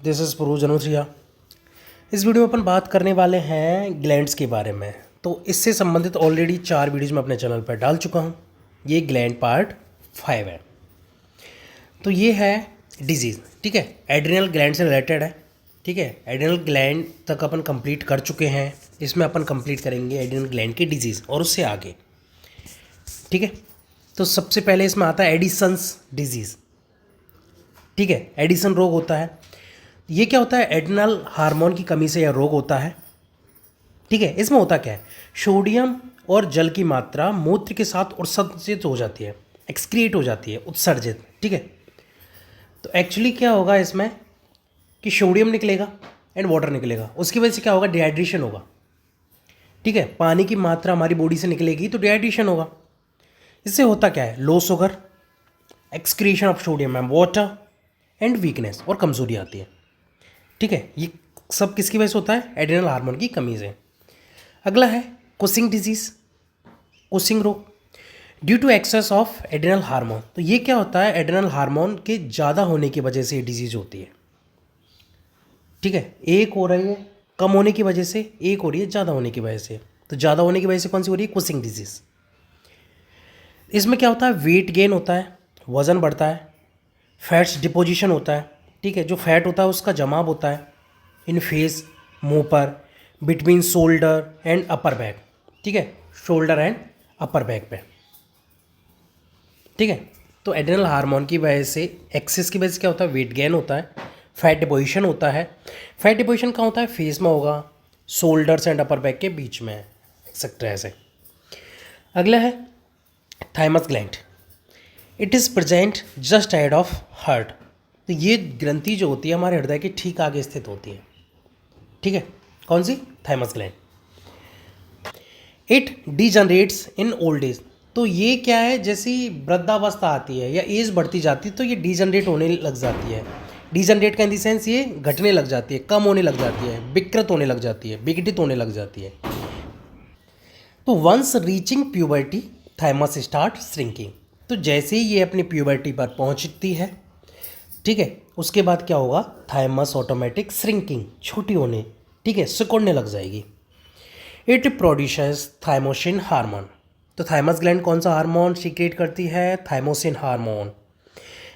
This is पुरूज अनुत्रिया। इस video में अपन बात करने वाले हैं ग्लैंड्स के बारे में। तो इससे संबंधित ऑलरेडी 4 वीडियोज़ मैं अपने चैनल पर डाल चुका हूँ। ये ग्लैंड पार्ट 5 है। तो ये है डिजीज़, ठीक है, एड्रिनल ग्लैंड से रिलेटेड है। ठीक है, एड्रिनल ग्लैंड तक अपन कंप्लीट कर चुके हैं। इसमें अपन कंप्लीट करेंगे एड्रिनल ग्लैंड की डिजीज़ और उससे आगे। ठीक है, तो सबसे पहले इसमें आता है एडिसन्स डिजीज़। ठीक है, एडिसन रोग होता है। ये क्या होता है? एड्रिनल हार्मोन की कमी से यह रोग होता है। ठीक है, इसमें होता क्या है, सोडियम और जल की मात्रा मूत्र के साथ उत्सर्जित हो जाती है, एक्सक्रीट हो जाती है, उत्सर्जित। ठीक है, तो एक्चुअली क्या होगा इसमें कि सोडियम निकलेगा एंड वाटर निकलेगा। उसकी वजह से क्या होगा? डिहाइड्रेशन होगा। ठीक है, पानी की मात्रा हमारी बॉडी से निकलेगी तो डिहाइड्रेशन होगा। इससे होता क्या है? Low sugar, excretion of sodium and water and weakness, और कमजोरी आती है। ठीक है, ये सब किसकी वजह से होता है? एड्रिनल हार्मोन की कमी से। अगला है कुशिंग डिजीज, कुशिंग रोग, due to excess of adrenal hormone. तो ये क्या होता है? एड्रिनल हार्मोन के ज़्यादा होने की वजह से ये डिजीज होती है। ठीक है, एक हो रही है कम होने की वजह से, एक हो रही है ज़्यादा होने की वजह से। तो ज़्यादा होने की वजह से कौन सी हो रही है? Cushing disease. इसमें क्या होता है? वेट गेन होता है, वज़न बढ़ता है, फैट्स डिपोजिशन होता है। ठीक है, जो फैट होता है उसका जमाव होता है इन फेस, मुंह पर, between shoulder and upper back. ठीक है, शोल्डर एंड अपर बैक पे। ठीक है, तो एड्रिनल हार्मोन की वजह से, एक्सेस की वजह से क्या होता है? वेट गेन होता है, फैट डिपोजिशन होता है। फैट डिपोजिशन कहाँ होता है? फेस में होगा, शोल्डर्स एंड अपर बैक के बीच में, एक्सेट्रा ऐसे। अगला है thymus gland. It is present just head of heart. तो ये ग्रंथि जो होती है हमारे हृदय के ठीक आगे स्थित होती है। ठीक है, कौन सी? Thymus gland. It degenerates in old age. तो ये क्या है? जैसी वृद्धावस्था आती है या एज बढ़ती जाती है तो ये डिजनरेट होने लग जाती है। डिजनरेट का इन द सेंस ये घटने लग जाती है, कम होने लग जाती है, विकृत होने लग जाती है, विघटित होने लग जाती है। तो once reaching puberty thymus start shrinking. तो जैसे ही ये अपनी प्यूबर्टी पर पहुंचती है, ठीक है, उसके बाद क्या होगा? थाइमस ऑटोमेटिक श्रिंकिंग, छोटी होने, ठीक है, सिकुड़ने लग जाएगी। It produces thymosin hormone. तो थाइमस ग्लैंड कौन सा हार्मोन सीक्रेट करती है? Thymosin hormone,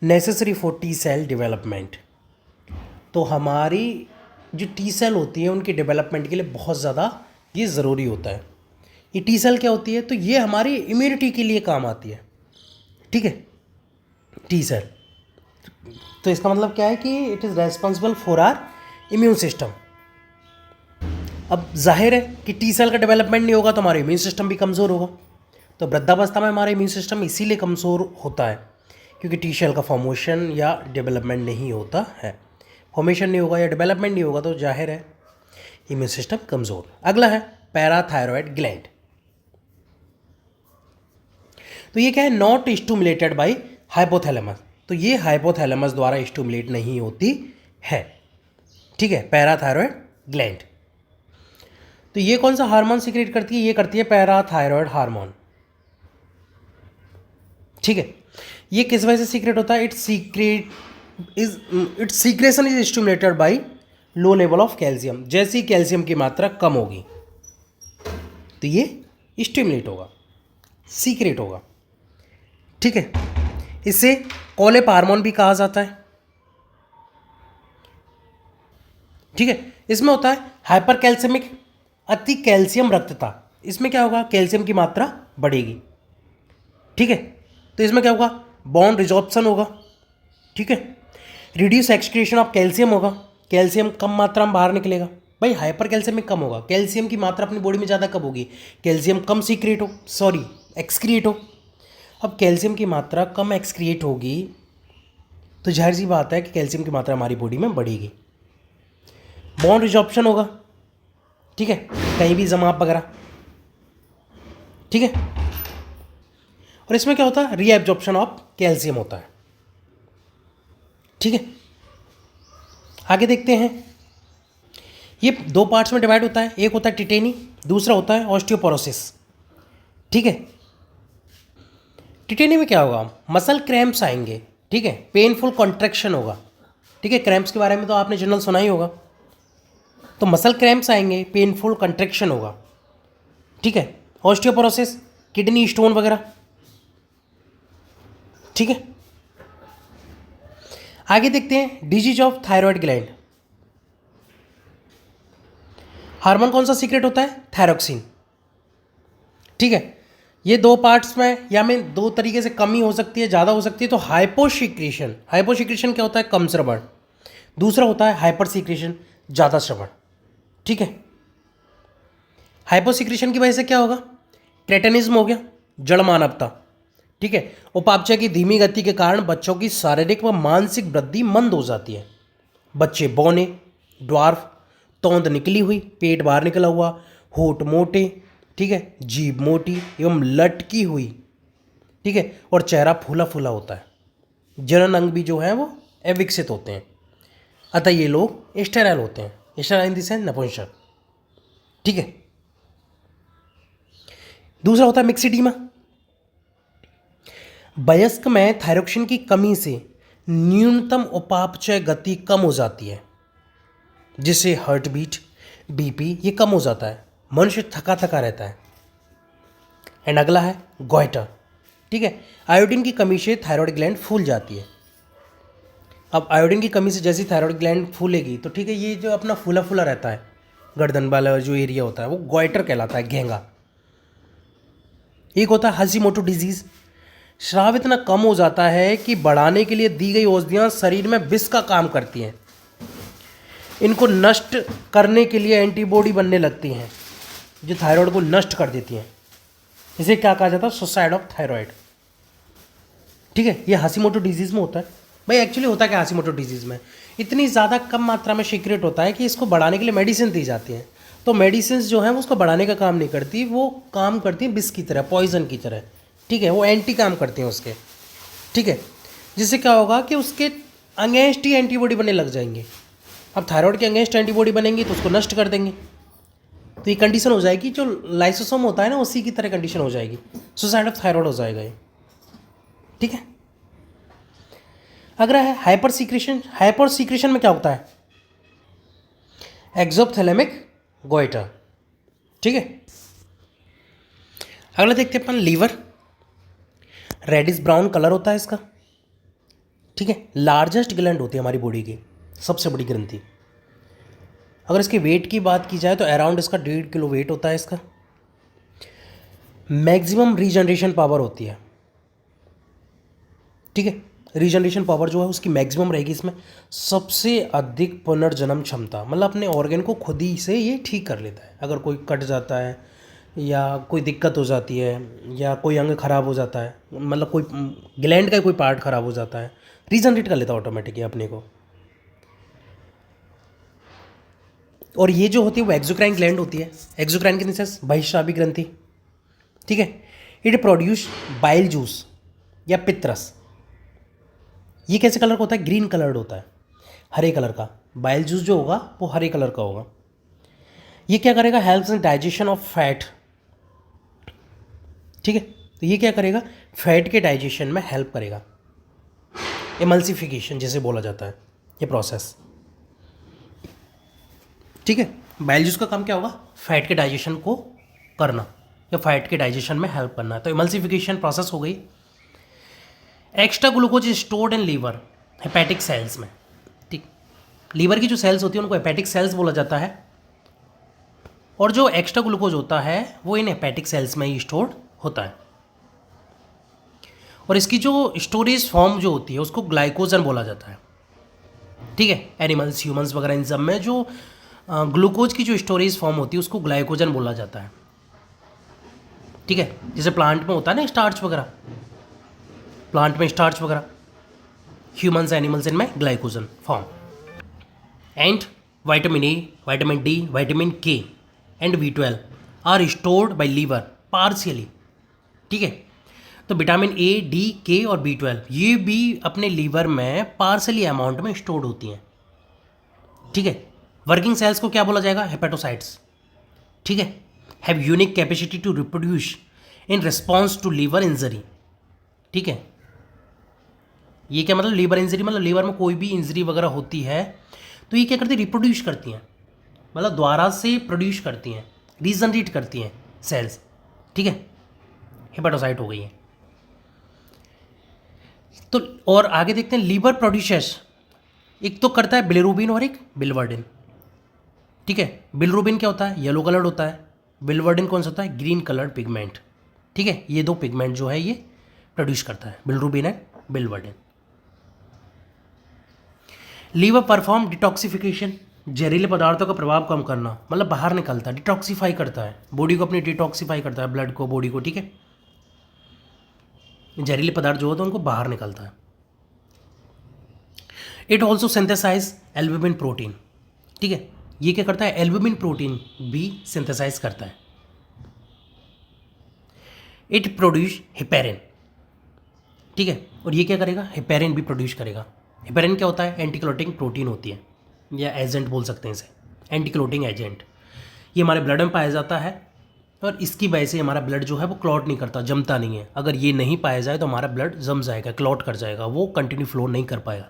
necessary for T cell development. तो हमारी जो टी सेल होती है उनके डेवलपमेंट के लिए बहुत ज़्यादा ये ज़रूरी होता है। ये टी सेल क्या होती है? तो ये हमारी इम्यूनिटी के लिए काम आती है। ठीक है, टी सेल। तो इसका मतलब क्या है कि it is responsible for our immune system. अब जाहिर है कि टी सेल का डेवलपमेंट नहीं होगा तो हमारा इम्यून सिस्टम भी कमज़ोर होगा। तो वृद्धावस्था में हमारा इम्यून सिस्टम इसीलिए कमज़ोर होता है क्योंकि टी सेल का फॉर्मेशन या डेवलपमेंट नहीं होता है। फॉर्मेशन नहीं होगा या डेवलपमेंट नहीं होगा तो जाहिर है इम्यून सिस्टम कमज़ोर। अगला है पैराथायरॉयड ग्लैंड। तो ये क्या है? Not stimulated by hypothalamus. तो ये हाइपोथैलेमस द्वारा स्टिमुलेट नहीं होती है। ठीक है, पैराथायरॉयड ग्लैंड। तो ये कौन सा हार्मोन सीक्रेट करती है? ये करती है पैराथायरॉयड हार्मोन। ठीक है, ये किस वजह से सीक्रेट होता है? It's secretion is stimulated by low level of calcium. जैसी कैल्शियम की मात्रा कम होगी तो ये स्टिमुलेट होगा, सीक्रेट होगा। ठीक है, इसे कोलेप हार्मोन भी कहा जाता है। ठीक है, इसमें होता है हाइपर कैल्शियमिक, अति कैल्शियम रक्तता। इसमें क्या होगा? कैल्शियम की मात्रा बढ़ेगी। ठीक है, तो इसमें क्या होगा? बोन रिजॉर्प्शन होगा। ठीक है, रिड्यूस एक्सक्रीशन ऑफ कैल्शियम होगा, कैल्शियम कम मात्रा में बाहर निकलेगा। भाई हाइपर कैल्शियमिक कम होगा, कैल्शियम की मात्रा अपनी बॉडी में ज़्यादा कब होगी? कैल्शियम कम सीक्रेट हो, सॉरी एक्सक्रिएट हो। अब कैल्शियम की मात्रा कम एक्सक्रिएट होगी तो जाहिर सी बात है कि कैल्शियम की मात्रा हमारी बॉडी में बढ़ेगी। बोन रिजॉर्प्शन होगा, ठीक है, कहीं भी जमाव वगैरह। ठीक है, और इसमें क्या होता है? रीएब्जॉर्प्शन ऑफ कैल्शियम होता है। ठीक है, आगे देखते हैं। ये 2 पार्ट्स में डिवाइड होता है, एक होता है टिटेनी, दूसरा होता है ऑस्टियोपोरोसिस। ठीक है, टिटेनी में क्या होगा? मसल क्रैम्प्स आएंगे, ठीक है, पेनफुल कॉन्ट्रैक्शन होगा, ठीक है, क्रैम्प्स के बारे में तो आपने जनरल सुना ही होगा। तो मसल क्रैम्प्स आएंगे, पेनफुल कंट्रैक्शन होगा, ठीक है, ऑस्टियोपोरोसिस, किडनी स्टोन वगैरह, ठीक है। आगे देखते हैं disease of thyroid gland. Hormone कौन सा सीक्रेट होता है? थायरोक्सिन, ठीक है। ये दो पार्ट्स में या में दो तरीके से कमी हो सकती है, ज़्यादा हो सकती है। तो हाइपोसिक्रेशन, हाइपोसिक्रेशन क्या होता है? कम श्रवण। दूसरा होता है हाइपर सीक्रेशन, ज़्यादा श्रवण, ठीक है। हाइपोसिक्रेशन की वजह से क्या होगा? क्रेटेनिज्म हो गया, जड़ मानवता, ठीक है। उपापचय की धीमी गति के कारण बच्चों की शारीरिक व मानसिक वृद्धि मंद हो जाती है। बच्चे बौने, ड्वार्फ, तोंद निकली हुई, पेट बाहर निकला हुआ, होठ मोटे, ठीक है, जीभ मोटी एवं लटकी हुई, ठीक है, और चेहरा फूला फूला होता है। जनन अंग भी जो है वो अविकसित होते हैं। अतः ये लोग स्टेराइल होते हैं। स्टेराइल इन द सेंस नपुंसक, ठीक है। दूसरा होता है मिक्सिडीमा। वयस्क में थायरोक्सिन की कमी से न्यूनतम उपापचय गति कम हो जाती है, जिससे हार्ट बीट, बीपी ये कम हो जाता है, मनुष्य थका थका रहता है। एंड अगला है गोइटर, ठीक है। आयोडीन की कमी से थायराइड ग्लैंड फूल जाती है। अब आयोडीन की कमी से जैसी थायराइड ग्लैंड फूलेगी तो ठीक है, ये जो अपना फूला फूला रहता है गर्दन वाला जो एरिया होता है वो गोइटर कहलाता है, घेंगा। एक होता है हशीमोटो डिजीज। स्राव इतना कम हो जाता है कि बढ़ाने के लिए दी गई औषधियाँ शरीर में विष का काम करती हैं। इनको नष्ट करने के लिए एंटीबॉडी बनने लगती हैं जो थायराइड को नष्ट कर देती हैं। इसे क्या कहा जाता है? सुसाइड ऑफ थायराइड, ठीक है। ये हशीमोटो डिजीज़ में होता है। भाई एक्चुअली होता क्या हशीमोटो डिजीज़ में? इतनी ज़्यादा कम मात्रा में सीक्रेट होता है कि इसको बढ़ाने के लिए मेडिसिन दी जाती हैं। तो मेडिसिन जो है वो उसको बढ़ाने का काम नहीं करती, वो काम करती है विष की तरह, पॉइजन की तरह, ठीक है। वो एंटी काम करती हैं उसके, ठीक है। जिससे क्या होगा कि उसके अगेंस्ट ही एंटीबॉडी बनने लग जाएंगे। अब थायराइड के अगेंस्ट एंटीबॉडी बनेंगी तो उसको नष्ट कर देंगे। तो ये कंडीशन हो जाएगी, जो लाइसोसोम होता है ना उसी की तरह कंडीशन हो जाएगी, सुसाइड ऑफ थायराइड हो जाएगा ये, ठीक है। अगला है हाइपर सीक्रेशन। हाइपर सीक्रेशन में क्या होता है? एक्सोप्थैलेमिक गोइटर, ठीक है। अगला देखते हैं अपन लीवर। रेडिश ब्राउन कलर होता है इसका, ठीक है। लार्जेस्ट ग्लैंड होती है हमारी बॉडी की, सबसे बड़ी ग्रंथि। अगर इसके वेट की बात की जाए तो अराउंड इसका 1.5 किलो वेट होता है इसका। मैक्सिमम रीजनरेशन पावर होती है, ठीक है। रीजनरेशन पावर जो है उसकी मैक्सिमम रहेगी इसमें। सबसे अधिक पुनर्जन्म क्षमता, मतलब अपने ऑर्गन को खुद ही से ये ठीक कर लेता है। अगर कोई कट जाता है या कोई दिक्कत हो जाती है या कोई अंग खराब हो जाता है, मतलब कोई ग्लैंड का कोई पार्ट खराब हो जाता है, रीजनरेट कर लेता है ऑटोमेटिकली अपने को। और ये जो होती है वो एक्सोक्राइन ग्लैंड होती है। एक्सोक्राइन के सेंस बहिस्रावी ग्रंथि, ठीक है। इट प्रोड्यूस बाइल जूस या पित्तरस। ये कैसे कलर का होता है? ग्रीन कलर्ड होता है, हरे कलर का। बाइल जूस जो होगा वो हरे कलर का होगा। ये क्या करेगा? Helps in digestion of fat, ठीक है। तो ये क्या करेगा? फैट के डाइजेशन में हेल्प करेगा। एमल्सिफिकेशन जैसे बोला जाता है ये प्रोसेस, ठीक है। बाइल जूस का काम क्या होगा? फैट के डाइजेशन को करना या फैट के डाइजेशन में हेल्प करना। तो एमल्सिफिकेशन प्रोसेस हो गई। Extra glucose is stored in liver hepatic cells में, ठीक। लीवर की जो सेल्स होती है उनको हेपेटिक सेल्स बोला जाता है। और जो एक्स्ट्रा ग्लूकोज होता है वो इन हेपेटिक सेल्स में ही स्टोर्ड होता है। और इसकी जो स्टोरेज फॉर्म जो होती है उसको ग्लाइकोजन बोला जाता है, ठीक है। एनिमल्स, ह्यूमंस वगैरह इन सब में जो ग्लूकोज की जो स्टोरेज फॉर्म होती है उसको ग्लाइकोजन बोला जाता है, ठीक है। जैसे प्लांट में होता है ना स्टार्च वगैरह, प्लांट में स्टार्च वगैरह, ह्यूमंस एनिमल्स इनमें glycogen form. And vitamin A, vitamin D, vitamin K and B12 are stored by liver partially, ठीक है। तो विटामिन ए, डी, के और B12 ये भी अपने लीवर में पार्शियली अमाउंट में स्टोर्ड होती हैं, ठीक है। वर्किंग सेल्स को क्या बोला जाएगा? हेपेटोसाइट्स, ठीक है। Have unique capacity to reproduce in response to liver injury, ठीक है। ये क्या मतलब लीवर इंजरी, मतलब लीवर में कोई भी इंजरी वगैरह होती है तो ये क्या करती है, रिप्रोड्यूस करती हैं, मतलब दोबारा से प्रोड्यूस करती हैं, रीजनरेट करती हैं सेल्स, ठीक है। हेपेटोसाइट हो गई है। तो और आगे देखते हैं लीवर प्रोड्यूसेस, एक तो करता है बिलिरुबिन और एक बिलवर्डिन, ठीक है। बिलिरुबिन क्या होता है, येलो कलर्ड होता है। बिलवर्डिन कौन सा होता है, ग्रीन कलर्ड पिगमेंट, ठीक है। ये दो पिगमेंट जो है ये प्रोड्यूस करता है, bilirubin and biliverdin. Liver perform detoxification, जहरीले पदार्थों का प्रभाव कम करना, मतलब बाहर निकलता है, डिटॉक्सिफाई करता है, बॉडी को अपनी डिटॉक्सिफाई करता है, ब्लड को, बॉडी को, ठीक है। जहरीले पदार्थ जो होते हैं उनको बाहर निकलता है। It also synthesize albumin protein, ठीक है। ये क्या करता है, एल्ब्यूमिन प्रोटीन भी सिंथेसाइज करता है। इट प्रोड्यूस हेपेरिन, ठीक है। और ये क्या करेगा, हेपेरिन भी प्रोड्यूस करेगा। हेपेरिन क्या होता है, एंटीक्लोटिंग प्रोटीन होती है, या एजेंट बोल सकते हैं इसे, एंटीक्लोटिंग एजेंट। ये हमारे ब्लड में पाया जाता है और इसकी वजह से हमारा ब्लड जो है वो क्लॉट नहीं करता, जमता नहीं है। अगर ये नहीं पाया जाए तो हमारा ब्लड जम जाएगा, क्लॉट कर जाएगा, वो कंटिन्यू फ्लो नहीं कर पाएगा,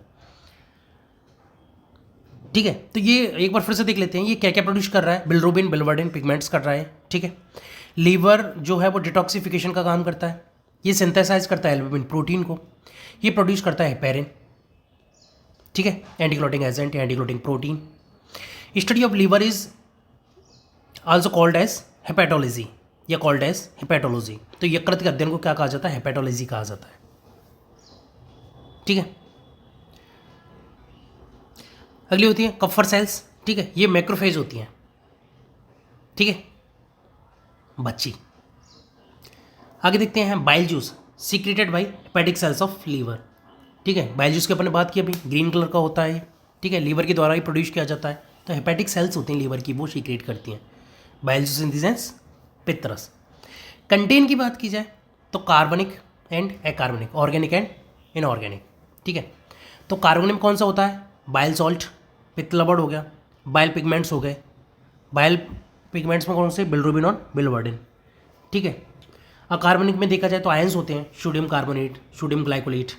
ठीक है। तो ये एक बार फिर से देख लेते हैं ये क्या क्या प्रोड्यूस कर रहा है, बिलिरुबिन, बिलवर्डिन, पिगमेंट्स कर रहा है, ठीक है। लीवर जो है वो डिटॉक्सिफिकेशन का काम करता है, ये सिंथेसाइज करता है एल्ब्यूमिन प्रोटीन को, ये प्रोड्यूस करता है हेपेरिन, ठीक है, anticlotting agent, anticlotting protein. Study of liver is also called as hepatology या कॉल्ड एज हेपेटोलॉजी। तो यकृत के अध्ययन को क्या कहा जाता है, हेपेटोलॉजी कहा जाता है, ठीक है। अगली होती है कफर सेल्स, ठीक है, ये मैक्रोफेज होती हैं, ठीक है, बच्ची। आगे देखते हैं bile juice secreted by hepatic cells of liver, ठीक है। बाइल जूस के अपन ने बात की अभी, ग्रीन कलर का होता है, ठीक है, लीवर के द्वारा ही प्रोड्यूस किया जाता है। तो हेपेटिक सेल्स होती हैं लीवर की, वो सीक्रेट करती हैं bile juice in the sense पित्तरस। कंटेन की बात की जाए तो कार्बनिक एंड अकार्बनिक, ऑर्गेनिक एंड इनऑर्गेनिक, ठीक है। तो कार्बनिक में कौन सा होता है, बाइल सॉल्ट, पित्त लवण हो गया, बाइल पिगमेंट्स हो गए। बाइल पिगमेंट्स में कौन से, बिलिरुबिन और बिलवर्डिन, ठीक है। अकार्बनिक में देखा जाए तो आयंस होते हैं, सोडियम कार्बोनेट, सोडियम ग्लाइकोलेट,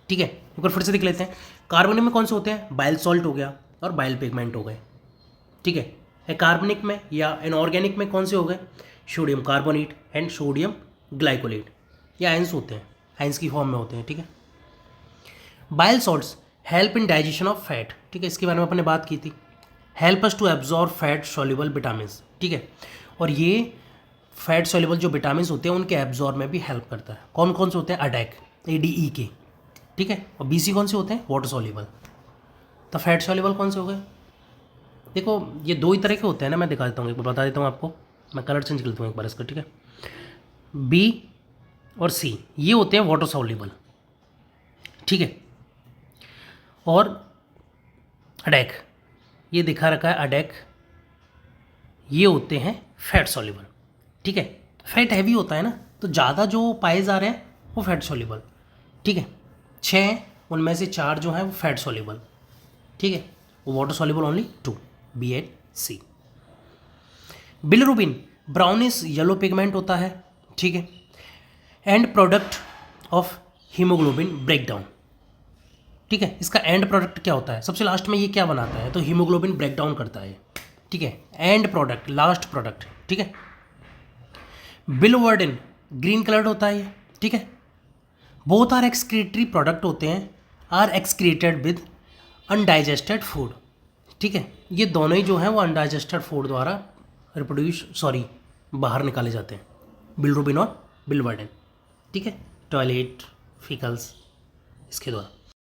ठीक है। एक बार फिर से देख लेते हैं, कार्बनिक में कौन से होते हैं, बाइल सॉल्ट हो गया और बाइल पिगमेंट हो गए, ठीक है। अकार्बनिक में या इनऑर्गेनिक में कौन से हो गए, sodium carbonate and sodium glycolate, ये आयंस होते हैं, आयंस की फॉर्म में होते हैं, ठीक है। Bile salts help in digestion of fat, ठीक है, इसके बारे में अपन ने बात की थी। Help us to absorb fat soluble vitamin, ठीक है। और ये फैट सॉल्युबल जो विटामिन होते हैं उनके एब्जॉर्ब में भी हेल्प करता है। कौन कौन से होते हैं, अडैक, ADE के, ठीक है। और BC कौन से होते हैं, वाटर सॉल्युबल। तो फैट सॉल्युबल कौन से हो गए, देखो ये दो ही तरह के होते हैं ना, मैं दिखा देता हूँ, एक बार बता देता हूँ आपको, मैं कलर चेंज कर देता हूँ एक बार इसका, ठीक है। B और C ये होते हैं वाटर सॉल्युबल, ठीक है। और अडैक, ये दिखा रखा है अडैक, ये होते हैं फैट सॉल्युबल, ठीक है। फैट हैवी होता है ना, तो ज़्यादा जो पाए जा रहे हैं वो फैट सॉल्युबल, ठीक है। 6 उनमें से 4 जो हैं वो फैट सॉल्युबल, ठीक है। वो water soluble only 2, B and C। Bilirubin brownish yellow pigment होता है, ठीक है, and product of haemoglobin breakdown, ठीक है। इसका एंड प्रोडक्ट क्या होता है, सबसे लास्ट में ये क्या बनाता है, तो हीमोग्लोबिन ब्रेकडाउन करता है, ठीक है। एंड प्रोडक्ट, लास्ट प्रोडक्ट, ठीक है। बिलवर्डिन ग्रीन कलर्ड होता है ये, ठीक है। बोथ आर एक्सक्रीटरी प्रोडक्ट होते हैं, are excreted with undigested food, ठीक है। ये दोनों ही जो हैं वो अनडाइजेस्टेड फूड द्वारा बाहर निकाले जाते हैं, बिलिरुबिन और बिलवर्डिन, ठीक है, टॉयलेट, फीकल्स, इसके द्वारा।